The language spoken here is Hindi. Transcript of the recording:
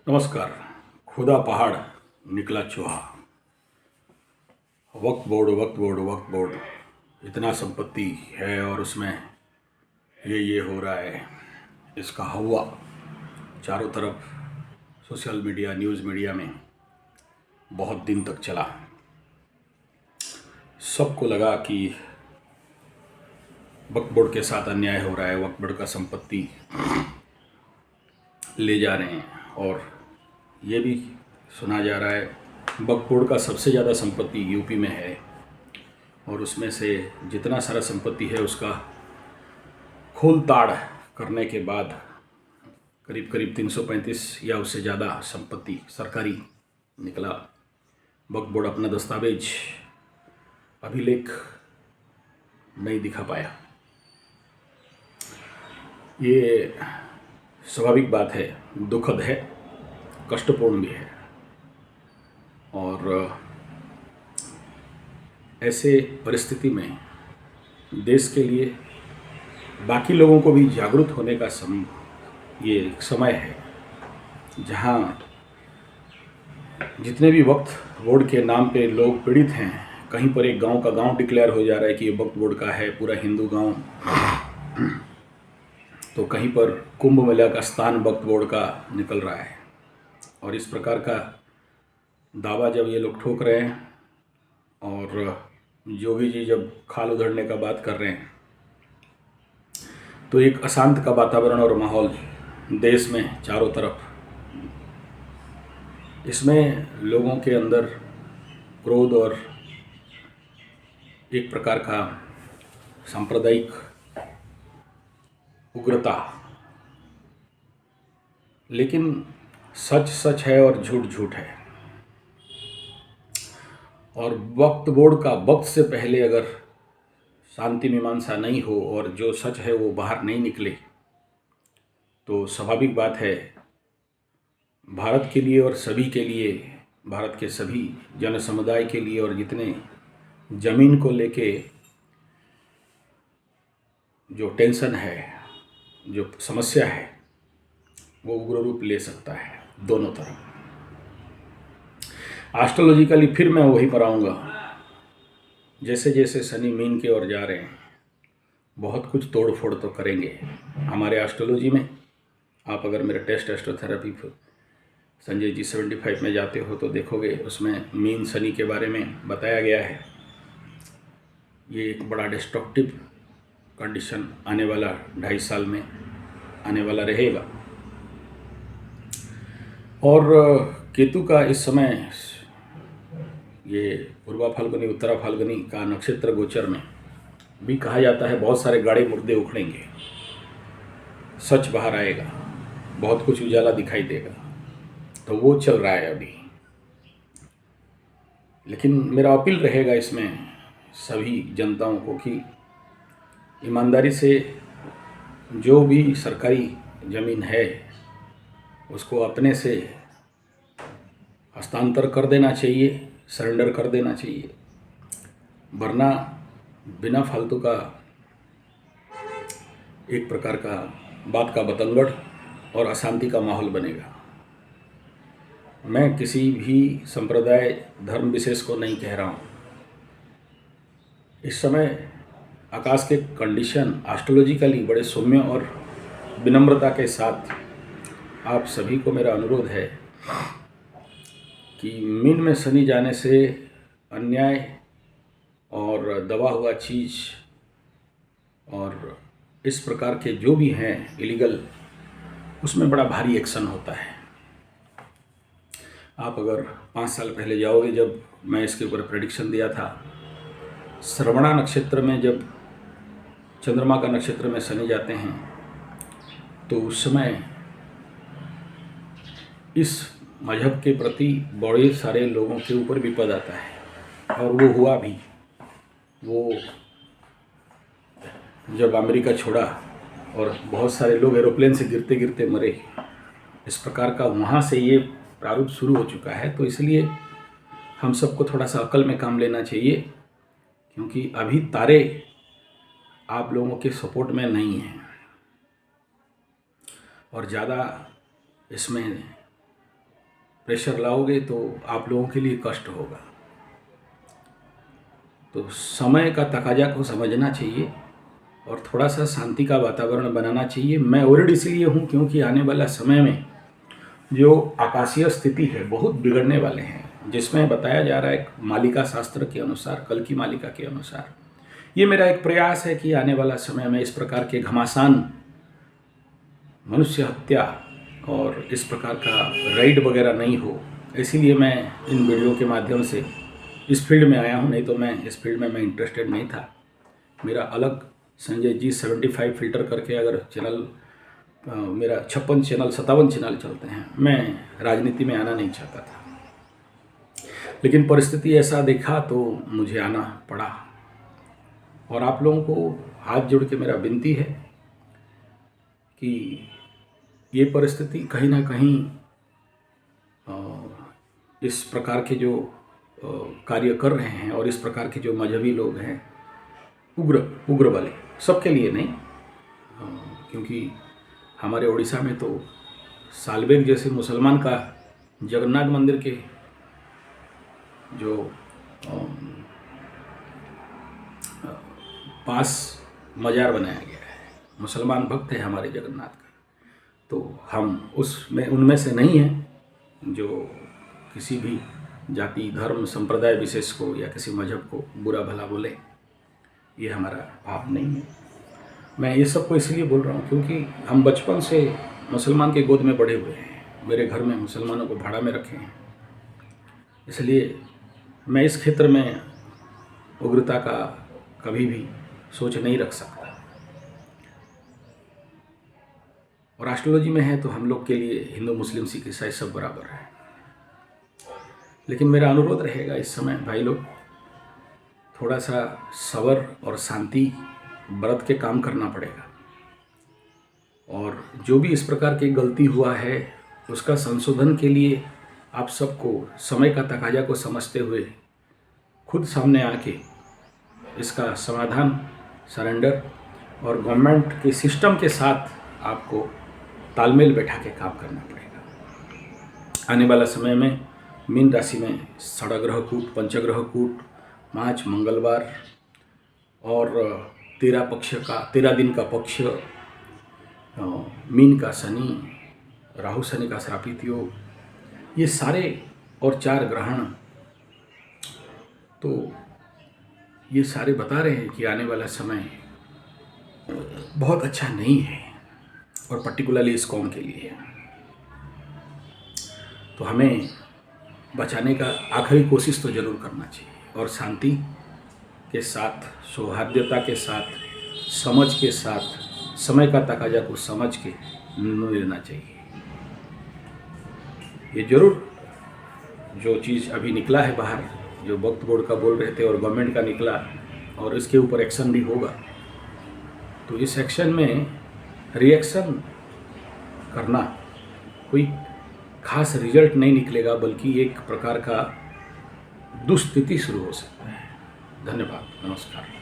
नमस्कार। खुदा पहाड़ निकला चूहा। वक्फ बोर्ड वक्फ बोर्ड वक्फ बोर्ड, इतना संपत्ति है और उसमें ये हो रहा है। इसका हवा चारों तरफ सोशल मीडिया, न्यूज़ मीडिया में बहुत दिन तक चला। सबको लगा कि वक्फ बोर्ड के साथ अन्याय हो रहा है, वक्फ बोर्ड का संपत्ति ले जा रहे हैं। और ये भी सुना जा रहा है वक्फ बोर्ड का सबसे ज़्यादा संपत्ति यूपी में है और उसमें से जितना सारा संपत्ति है उसका खोल ताड़ करने के बाद करीब करीब 335 या उससे ज़्यादा संपत्ति सरकारी निकला। वक्फ बोर्ड अपना दस्तावेज अभिलेख नहीं दिखा पाया। ये स्वाभाविक बात है, दुखद है, कष्टपूर्ण भी है। और ऐसे परिस्थिति में देश के लिए बाकी लोगों को भी जागरूक होने का ये समय है, जहां जितने भी वक्फ बोर्ड के नाम पे लोग पीड़ित हैं, कहीं पर एक गांव का गांव डिक्लेयर हो जा रहा है कि ये वक्फ बोर्ड का है, पूरा हिंदू गांव, तो कहीं पर कुंभ मेला का स्थान वक्फ बोर्ड का निकल रहा है। और इस प्रकार का दावा जब ये लोग ठोक रहे हैं और योगी जी जब खाल उधड़ने का बात कर रहे हैं, तो एक अशांत का वातावरण और माहौल देश में चारों तरफ, इसमें लोगों के अंदर क्रोध और एक प्रकार का सांप्रदायिक उग्रता, लेकिन सच सच है और झूठ झूठ है। और वक्फ बोर्ड का वक्त से पहले अगर शांति मीमांसा नहीं हो और जो सच है वो बाहर नहीं निकले, तो स्वाभाविक बात है भारत के लिए और सभी के लिए, भारत के सभी जन समुदाय के लिए, और जितने ज़मीन को लेके जो टेंशन है, जो समस्या है, वो उग्र रूप ले सकता है दोनों तरफ। एस्ट्रोलॉजिकली फिर मैं वहीं पर आऊँगा, जैसे जैसे शनि मीन की ओर जा रहे हैं, बहुत कुछ तोड़ फोड़ तो करेंगे हमारे एस्ट्रोलॉजी में। आप अगर मेरे टेस्ट एस्ट्रोथेरेपी संजय जी 75 में जाते हो तो देखोगे उसमें मीन शनि के बारे में बताया गया है। ये एक बड़ा डिस्ट्रक्टिव कंडीशन आने वाला 2.5 साल में आने वाला रहेगा। और केतु का इस समय ये पूर्वा फाल्गुनी उत्तरा फाल्गुनी का नक्षत्र गोचर में भी कहा जाता है बहुत सारे गाढ़े मुर्दे उखड़ेंगे, सच बाहर आएगा, बहुत कुछ उजाला दिखाई देगा। तो वो चल रहा है अभी। लेकिन मेरा अपील रहेगा इसमें सभी जनताओं को कि ईमानदारी से जो भी सरकारी ज़मीन है उसको अपने से हस्तांतर कर देना चाहिए, सरेंडर कर देना चाहिए, वरना बिना फालतू का एक प्रकार का बात का बतंगड़ और अशांति का माहौल बनेगा। मैं किसी भी संप्रदाय धर्म विशेष को नहीं कह रहा हूँ। इस समय आकाश के कंडीशन एस्ट्रोलॉजिकली बड़े सौम्य और विनम्रता के साथ आप सभी को मेरा अनुरोध है कि मीन में शनि जाने से अन्याय और दबा हुआ चीज़ और इस प्रकार के जो भी हैं इलीगल, उसमें बड़ा भारी एक्शन होता है। आप अगर 5 साल पहले जाओगे, जब मैं इसके ऊपर प्रेडिक्शन दिया था, श्रवणा नक्षत्र में जब चंद्रमा का नक्षत्र में शनि जाते हैं, तो उस समय इस मजहब के प्रति बड़े सारे लोगों के ऊपर विपद आता है। और वो हुआ भी। वो जब अमेरिका छोड़ा और बहुत सारे लोग एरोप्लेन से गिरते गिरते मरे, इस प्रकार का वहाँ से ये प्रारूप शुरू हो चुका है। तो इसलिए हम सबको थोड़ा सा अकल में काम लेना चाहिए, क्योंकि अभी तारे आप लोगों के सपोर्ट में नहीं हैं और ज़्यादा इसमें प्रेशर लाओगे तो आप लोगों के लिए कष्ट होगा। तो समय का तकाजा को समझना चाहिए और थोड़ा सा शांति का वातावरण बनाना चाहिए। मैं वरीड इसलिए हूँ क्योंकि आने वाला समय में जो आकाशीय स्थिति है बहुत बिगड़ने वाले हैं, जिसमें बताया जा रहा है मालिका शास्त्र के अनुसार, कल की मालिका के अनुसार। ये मेरा एक प्रयास है कि आने वाला समय में इस प्रकार के घमासान मनुष्य हत्या और इस प्रकार का राइड वगैरह नहीं हो। इसीलिए मैं इन वीडियो के माध्यम से इस फील्ड में आया हूँ, नहीं तो मैं इस फील्ड में इंटरेस्टेड नहीं था। मेरा अलग संजय जी 75 फिल्टर करके अगर चैनल, मेरा 56 चैनल 57 चैनल चलते हैं। मैं राजनीति में आना नहीं चाहता था, लेकिन परिस्थिति ऐसा देखा तो मुझे आना पड़ा। और आप लोगों को हाथ जोड़ के मेरा विनती है कि ये परिस्थिति कहीं ना कहीं इस प्रकार के जो कार्य कर रहे हैं और इस प्रकार के जो मजहबी लोग हैं, उग्र वाले, सबके लिए नहीं, क्योंकि हमारे उड़ीसा में तो सालबेग जैसे मुसलमान का जगन्नाथ मंदिर के जो पास मजार बनाया गया है, मुसलमान भक्त है हमारे जगन्नाथ का, तो हम उनमें से नहीं हैं जो किसी भी जाति, धर्म, संप्रदाय विशेष को या किसी मजहब को बुरा भला बोले। ये हमारा भाव नहीं है। मैं ये सबको इसलिए बोल रहा हूँ क्योंकि हम बचपन से मुसलमान के गोद में बढ़े हुए हैं। मेरे घर में मुसलमानों को भाड़ा में रखे हैं, इसलिए मैं इस क्षेत्र में उग्रता का कभी भी सोच नहीं रख सकता। और एस्ट्रोलॉजी में है तो हम लोग के लिए हिंदू, मुस्लिम, सिख, ईसाई सब बराबर है। लेकिन मेरा अनुरोध रहेगा इस समय भाई लोग, थोड़ा सा सबर और शांति बरत के काम करना पड़ेगा। और जो भी इस प्रकार की गलती हुआ है उसका संशोधन के लिए आप सबको समय का तकाजा को समझते हुए खुद सामने आके इसका समाधान, सरेंडर और गवर्नमेंट के सिस्टम के साथ आपको तालमेल बैठा के काम करना पड़ेगा। आने वाला समय में मीन राशि में षडग्रह कूट, पंचग्रह कूट, मार्च, मंगलवार और 13 दिन का पक्ष, मीन का शनि, राहु शनि का श्रापित योग, ये सारे और 4 ग्रहण, तो ये सारे बता रहे हैं कि आने वाला समय बहुत अच्छा नहीं है, और पर्टिकुलरली इस कौम के लिए। तो हमें बचाने का आखिरी कोशिश तो जरूर करना चाहिए, और शांति के साथ, सौहार्दता के साथ, समझ के साथ, समय का तकाजा को समझ के निर्णय लेना चाहिए। ये जरूर जो चीज़ अभी निकला है बाहर, जो वक्फ बोर्ड का बोल रहे थे और गवर्नमेंट का निकला, और इसके ऊपर एक्शन भी होगा, तो इस एक्शन में रिएक्शन करना कोई खास रिजल्ट नहीं निकलेगा, बल्कि एक प्रकार का दुस्थिति शुरू हो सकता है। धन्यवाद, नमस्कार।